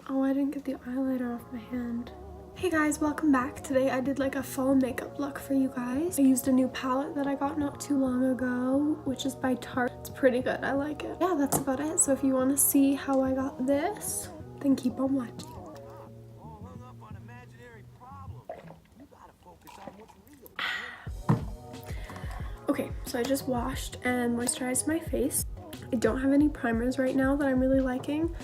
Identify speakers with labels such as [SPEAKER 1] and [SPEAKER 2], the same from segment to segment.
[SPEAKER 1] Oh, I didn't get the eyeliner off my hand. Hey guys, welcome back. Today I did like a fall makeup look for you guys. I used a new palette that I got not too long ago, which is by Tarte. It's pretty good, I like it. Yeah, that's about it. So if you want to see how I got this, then keep on watching. Okay, so I just washed and moisturized my face. I don't have any primers right now that I'm really liking.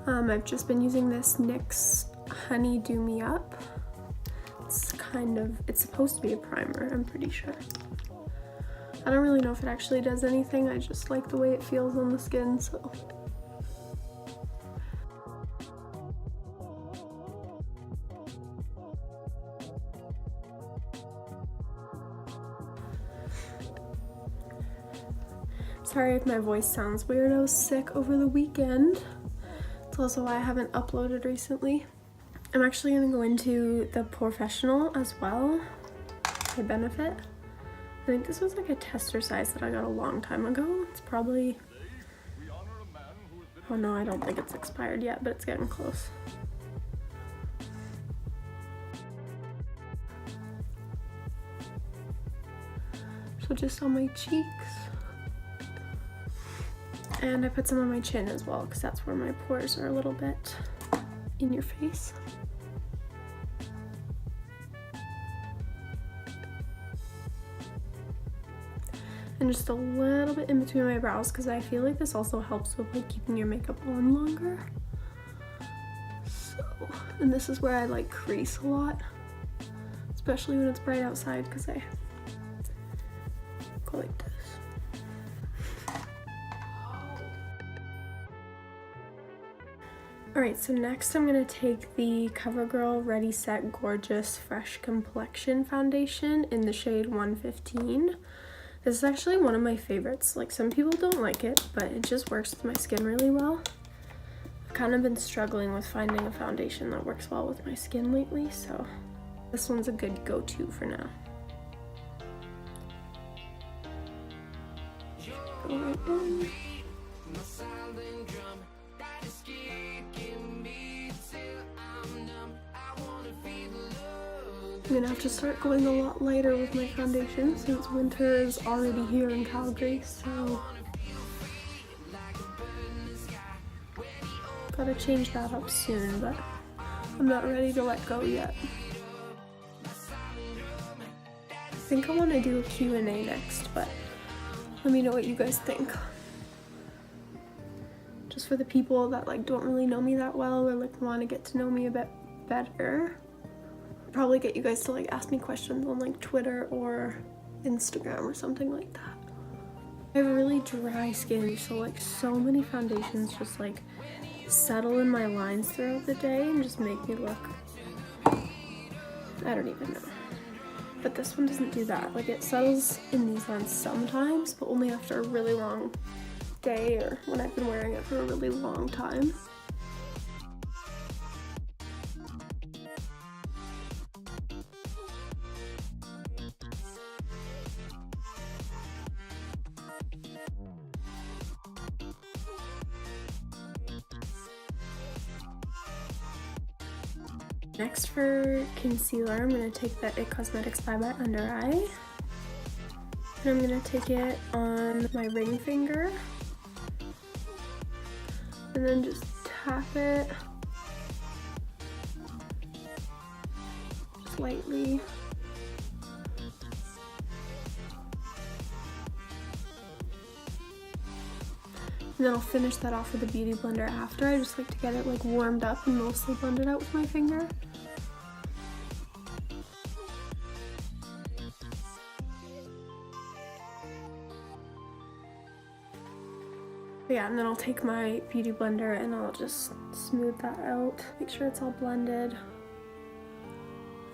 [SPEAKER 1] I've just been using this NYX Honey Do Me Up. It's supposed to be a primer, I'm pretty sure. I don't really know if it actually does anything, I just like the way it feels on the skin, so. Sorry if my voice sounds weird, I was sick over the weekend. It's also why I haven't uploaded recently. I'm actually gonna go into the Professional as well, by Benefit. I think this was like a tester size that I got a long time ago. It's probably, oh no, I don't think it's expired yet, but it's getting close. So just on my cheeks. And I put some on my chin as well, because that's where my pores are a little bit in your face. And just a little bit in between my brows, because I feel like this also helps with like keeping your makeup on longer. So, and this is where I like crease a lot, especially when it's bright outside, because I go like this. Alright, so next I'm going to take the CoverGirl Ready Set Gorgeous Fresh Complexion Foundation in the shade 115. This is actually one of my favorites. Like, some people don't like it, but it just works with my skin really well. I've kind of been struggling with finding a foundation that works well with my skin lately, so this one's a good go-to for now. Go right in. I'm gonna have to start going a lot lighter with my foundation since winter is already here in Calgary, so gotta change that up soon, but I'm not ready to let go yet. I think I want to do a Q&A next, but let me know what you guys think. Just for the people that like don't really know me that well or like want to get to know me a bit better. Probably get you guys to like ask me questions on like Twitter or Instagram or something like that. I have really dry skin, so like so many foundations just like settle in my lines throughout the day and just make me look, I don't even know. But this one doesn't do that. Like, it settles in these lines sometimes, but only after a really long day or when I've been wearing it for a really long time. Next for concealer, I'm going to take the IT Cosmetics Bye Bye Under Eye. And I'm going to take it on my ring finger. And then just tap it. Just lightly. And then I'll finish that off with a beauty blender after. I just like to get it like warmed up and mostly blend it out with my finger. Yeah, and then I'll take my beauty blender and I'll just smooth that out. Make sure it's all blended.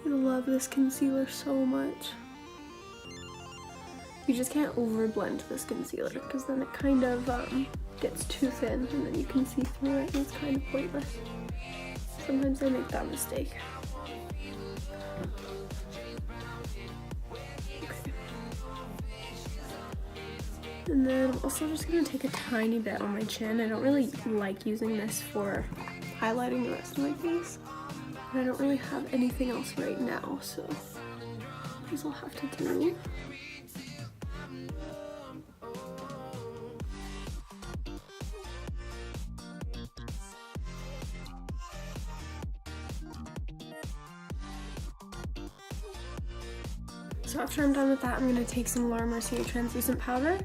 [SPEAKER 1] I love this concealer so much. You just can't over blend this concealer because then it kind of gets too thin and then you can see through it and it's kind of pointless. Sometimes I make that mistake. And then I'm also just going to take a tiny bit on my chin. I don't really like using this for highlighting the rest of my face. And I don't really have anything else right now, so these will have to do. So after I'm done with that, I'm gonna take some Laura Mercier translucent powder,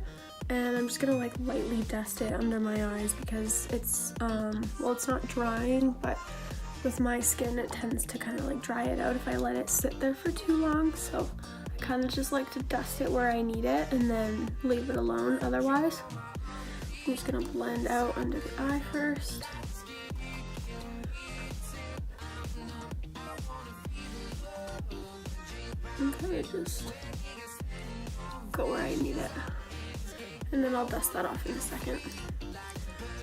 [SPEAKER 1] and I'm just gonna like lightly dust it under my eyes because it's, well, it's not drying, but with my skin it tends to kind of like dry it out if I let it sit there for too long. So I kind of just like to dust it where I need it and then leave it alone otherwise. I'm just gonna blend out under the eye first. And kind of just go where I need it. And then I'll dust that off in a second.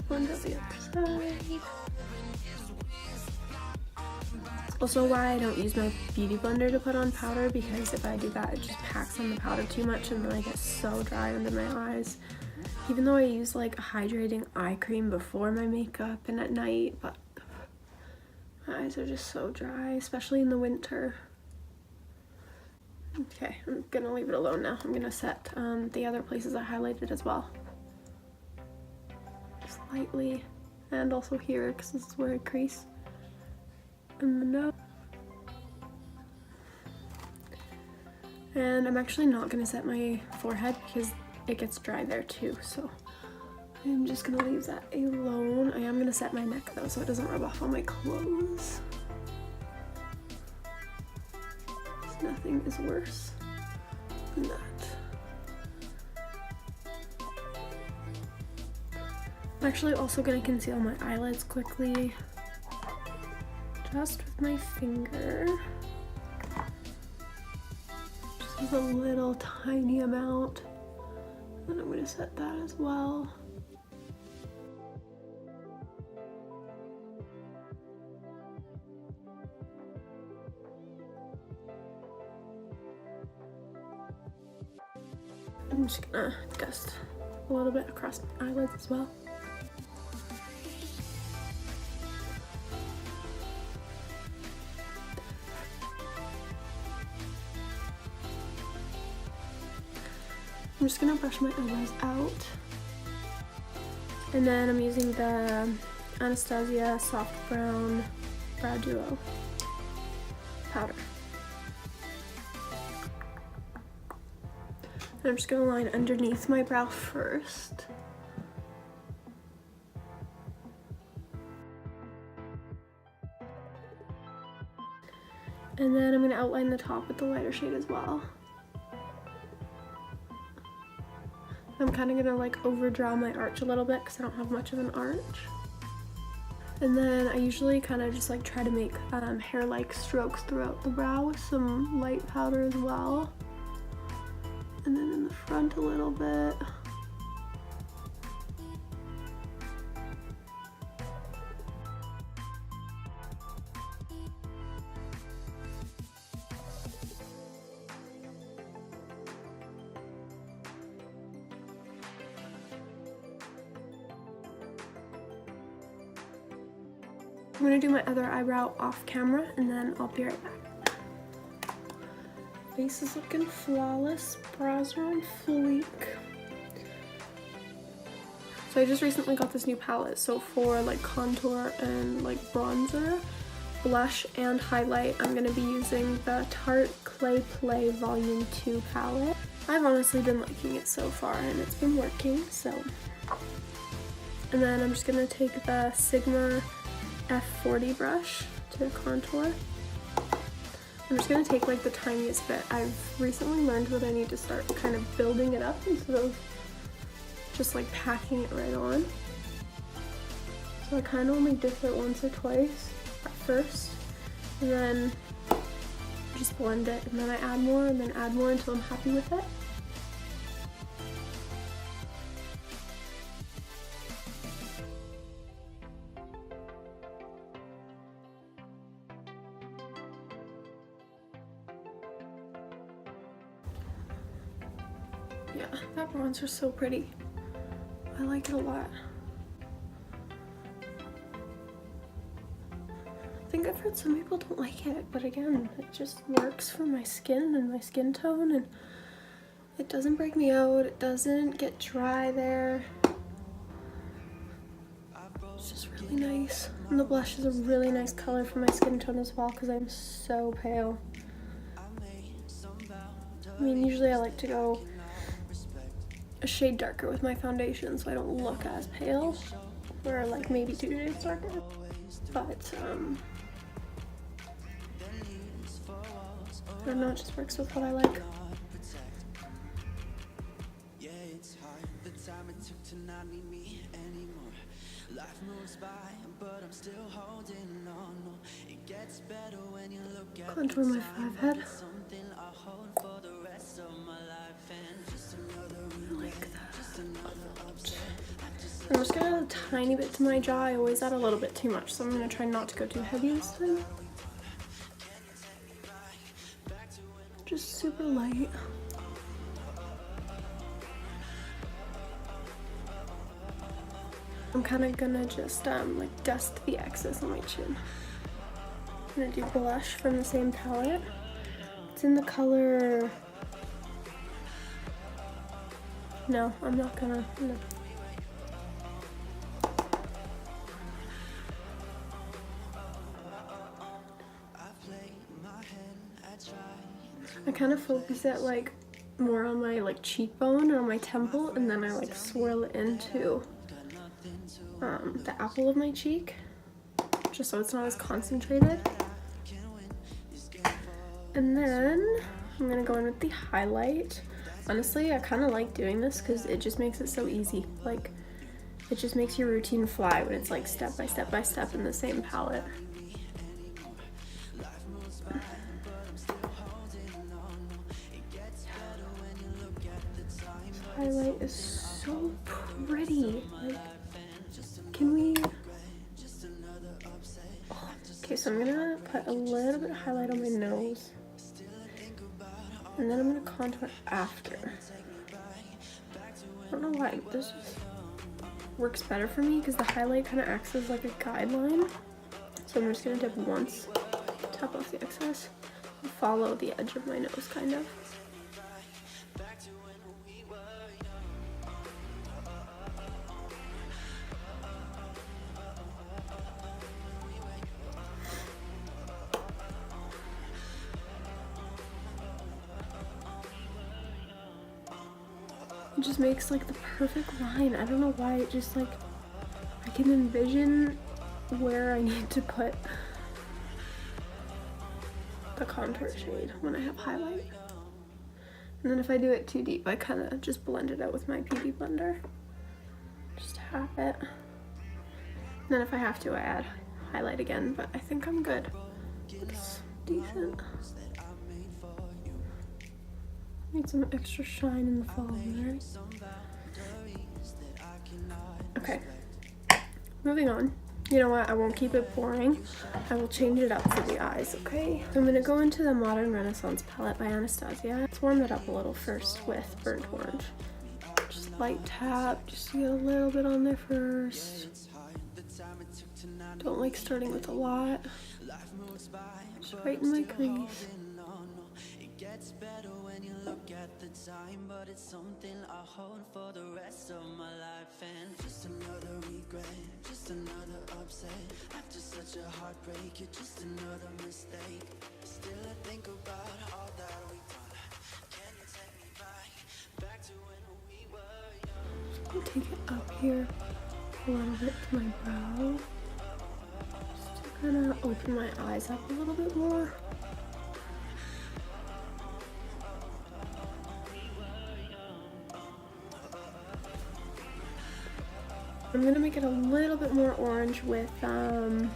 [SPEAKER 1] Blend out the other side. Also why I don't use my beauty blender to put on powder, because if I do that, it just packs on the powder too much and then I get so dry under my eyes. Even though I use like a hydrating eye cream before my makeup and at night, but my eyes are just so dry, especially in the winter. Okay, I'm gonna leave it alone now. I'm gonna set the other places I highlighted as well. Just lightly, and also here, because this is where I crease. And the nose. And I'm actually not gonna set my forehead because it gets dry there too, so I'm just gonna leave that alone. I am gonna set my neck though, so it doesn't rub off on my clothes. Nothing is worse than that. I'm actually also going to conceal my eyelids quickly, just with my finger. Just with a little tiny amount. And I'm going to set that as well. I'm just gonna dust a little bit across my eyelids as well. I'm just gonna brush my eyebrows out. And then I'm using the Anastasia Soft Brown Brow Duo powder. I'm just gonna line underneath my brow first. And then I'm gonna outline the top with the lighter shade as well. I'm kind of gonna like overdraw my arch a little bit because I don't have much of an arch. And then I usually kind of just like try to make hair-like strokes throughout the brow with some light powder as well. And then in the front a little bit. I'm gonna do my other eyebrow off camera and then I'll be right back. Face is looking flawless, brows are on fleek. So I just recently got this new palette, so for like contour and like bronzer, blush, and highlight, I'm gonna be using the Tarte Clay Play Volume 2 palette. I've honestly been liking it so far and it's been working, so. And then I'm just gonna take the Sigma F40 brush to contour. I'm just gonna take like the tiniest bit. I've recently learned that I need to start kind of building it up instead of just like packing it right on. So I kind of only dip it once or twice at first, and then just blend it, and then I add more, and then add more until I'm happy with it. Yeah, that bronzer is so pretty. I like it a lot. think I've heard some people don't like it, but again, it just works for my skin and my skin tone, and it doesn't break me out, it doesn't get dry there. It's just really nice. And the blush is a really nice color for my skin tone as well because I'm so pale. I mean, usually I like to go a shade darker with my foundation so I don't look as pale, or like maybe 2 shades darker. But I don't know, it just works with what I like. Contour my forehead. I like that a lot. I'm just gonna add a tiny bit to my jaw. I always add a little bit too much, so I'm gonna try not to go too heavy this time. Just super light. I'm kind of gonna just like dust the excess on my chin. I'm gonna do blush from the same palette. It's in the color... No, I'm not gonna... No. I kind of focus it like more on my like cheekbone or on my temple, and then I like swirl it into the apple of my cheek, just so it's not as concentrated. And then I'm gonna go in with the highlight. Honestly, I kind of like doing this because it just makes it so easy. Like, it just makes your routine fly when it's like step by step by step in the same palette. Highlight is so pretty. Like, can we... Oh, okay, so I'm gonna put a little bit of highlight on my nose, and then I'm gonna contour after. I don't know why, this just works better for me because the highlight kind of acts as like a guideline. So I'm just gonna dip once, tap off the excess, and follow the edge of my nose, kind of. It just makes like the perfect line. I don't know why, it just like, I can envision where I need to put the contour shade when I have highlight. And then if I do it too deep, I kind of just blend it out with my beauty blender. Just tap it. And then if I have to, I add highlight again, but I think I'm good. Looks decent. Need some extra shine in the fall there. Okay, moving on. You know what, I won't keep it boring. I will change it up for the eyes, okay? I'm gonna go into the Modern Renaissance palette by Anastasia. Let's warm it up a little first with Burnt Orange. Just light tap, just to get a little bit on there first. Don't like starting with a lot. Just right in my crease. Gets better when you look at the time, but it's something I hold for the rest of my life. And just another regret, just another upset. After such a heartbreak, you're just another mistake. Still I think about all that we've done. Can you take me back to when we were young? Just gonna take it up here a little bit to my brow, just to kind of open my eyes up a little bit more. I'm gonna make it a little bit more orange with, I don't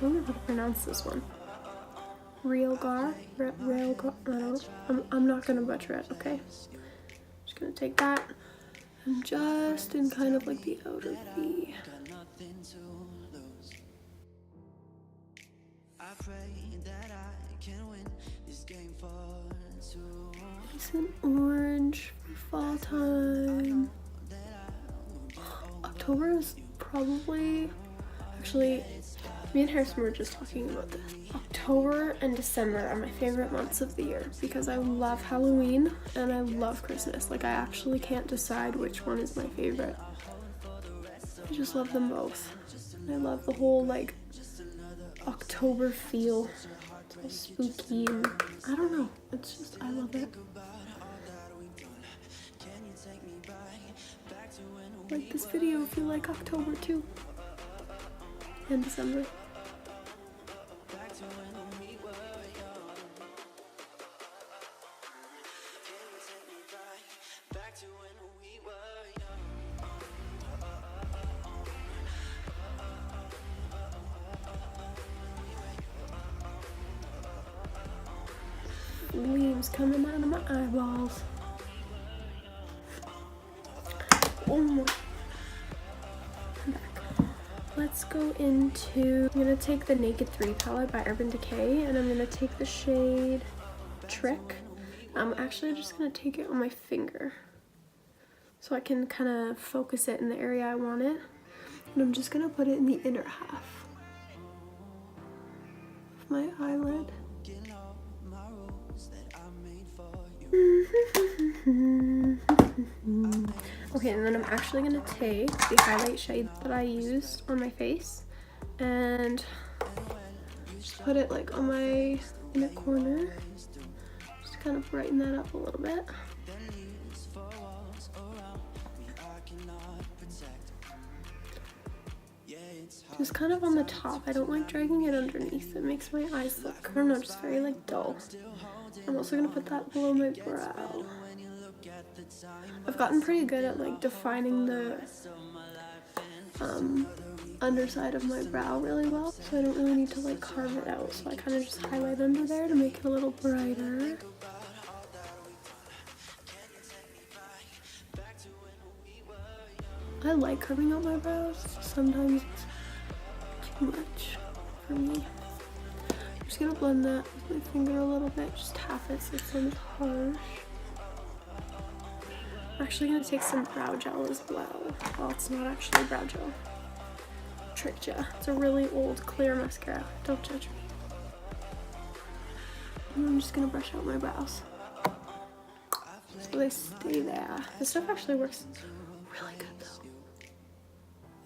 [SPEAKER 1] know how to pronounce this one. Realgar? Realgar? I don't know. I'm not gonna butcher it, okay? Just gonna take that and just in kind of like the outer V. Nice and orange for fall time. October is probably, Actually, me and Harrison were just talking about this. October and December are my favorite months of the year because I love Halloween and I love Christmas. Like, I actually can't decide which one is my favorite. I just love them both. I love the whole like October feel. It's all spooky and I don't know. It's just, I love it. Like this video if you like October too. And December. Leaves coming out of my eyeballs. Oh my. Let's go into, I'm gonna take the Naked 3 palette by Urban Decay and I'm gonna take the shade Trick. I'm actually just gonna take it on my finger so I can kind of focus it in the area I want it. And I'm just gonna put it in the inner half of my eyelid. Okay, and then I'm actually gonna take the highlight shade that I used on my face and just put it like on my inner corner, just to kind of brighten that up a little bit. Just kind of on the top. I don't like dragging it underneath. It makes my eyes look, I don't know, just very like dull. I'm also gonna put that below my brow. I've gotten pretty good at like defining the underside of my brow really well, so I don't really need to like carve it out. So I kind of just highlight under there to make it a little brighter. I like carving out my brows. Sometimes it's too much for me. I'm just gonna blend that with my finger a little bit, just tap it so it sounds harsh. I'm actually gonna take some brow gel as well. Well, it's not actually brow gel. Trick Gel. It's a really old clear mascara. Don't judge me. And I'm just gonna brush out my brows so they stay there. This stuff actually works really good though.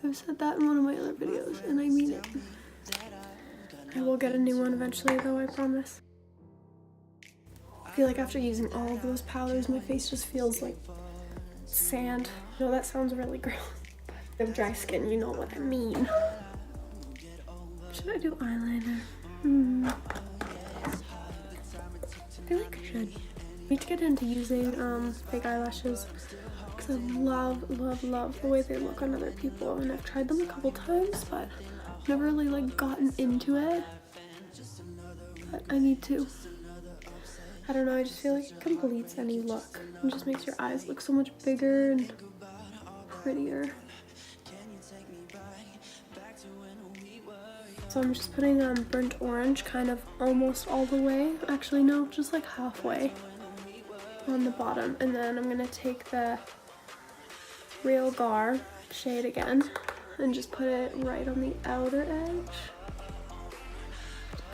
[SPEAKER 1] I've said that in one of my other videos and I mean it. I will get a new one eventually though, I promise. I feel like after using all of those powders, my face just feels like sand. I know that sounds really gross, but if you have dry skin, you know what I mean. Should I do eyeliner? I feel like I should. I need to get into using fake eyelashes because I love the way they look on other people, and I've tried them a couple times, but I've never really like gotten into it. But I need to. I don't know, I just feel like it completes any look and just makes your eyes look so much bigger and prettier. So I'm just putting burnt orange kind of almost all the way. Actually, no, just like halfway on the bottom. And then I'm gonna take the Real Gar shade again and just put it right on the outer edge.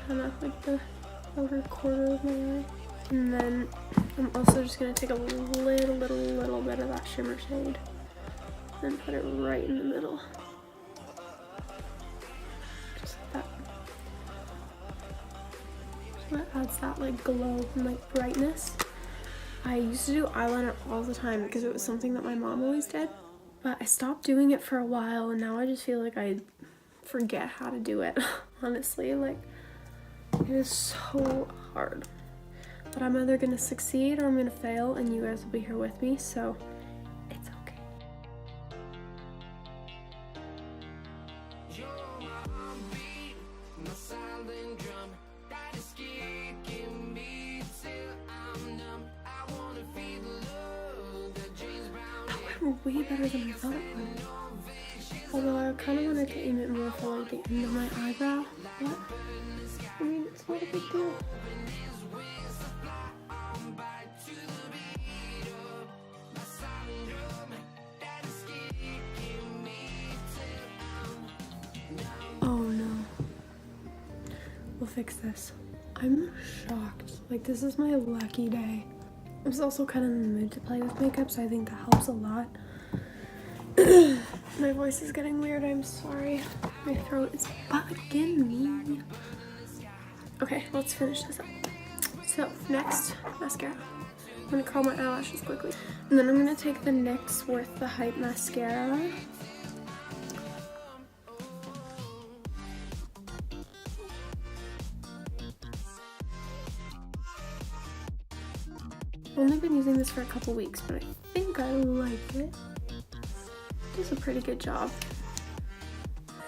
[SPEAKER 1] Kind of like the outer quarter of my eye. And then I'm also just gonna take a little bit of that shimmer shade and put it right in the middle. Just like that. So that adds that like glow and like brightness. I used to do eyeliner all the time because it was something that my mom always did, but I stopped doing it for a while and now I just feel like I forget how to do it. Honestly, like it is so hard. But I'm either gonna succeed or I'm gonna fail, and you guys will be here with me, so it's okay. That went way better than I thought it would. Although I kind of wanted to aim it more for like the end of my eyebrow, but I mean, it's not a big deal. will fix this. I'm shocked. Like, this is my lucky day. I was also kind of in the mood to play with makeup, so I think that helps a lot. My voice is getting weird, I'm sorry. My throat is bugging me. Okay, let's finish this up. So, next, mascara. I'm gonna curl my eyelashes quickly. And then I'm gonna take the NYX Worth the Hype mascara. I've only been using this for a couple weeks, but I think I like it. It does a pretty good job.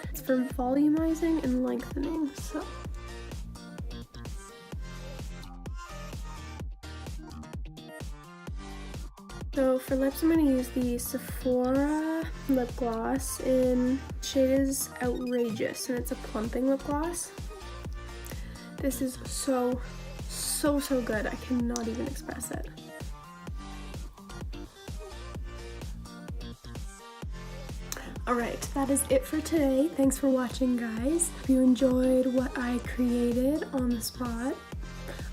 [SPEAKER 1] It's for volumizing and lengthening, so. So for lips, I'm going to use the Sephora lip gloss in shade is Outrageous, and it's a plumping lip gloss. This is so good. I cannot even express it. Alright, that is it for today. Thanks for watching, guys. If you enjoyed what I created on the spot,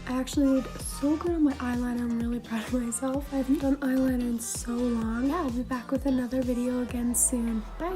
[SPEAKER 1] I actually did so good on my eyeliner. I'm really proud of myself. I haven't done eyeliner in so long. Yeah, I'll be back with another video again soon. Bye!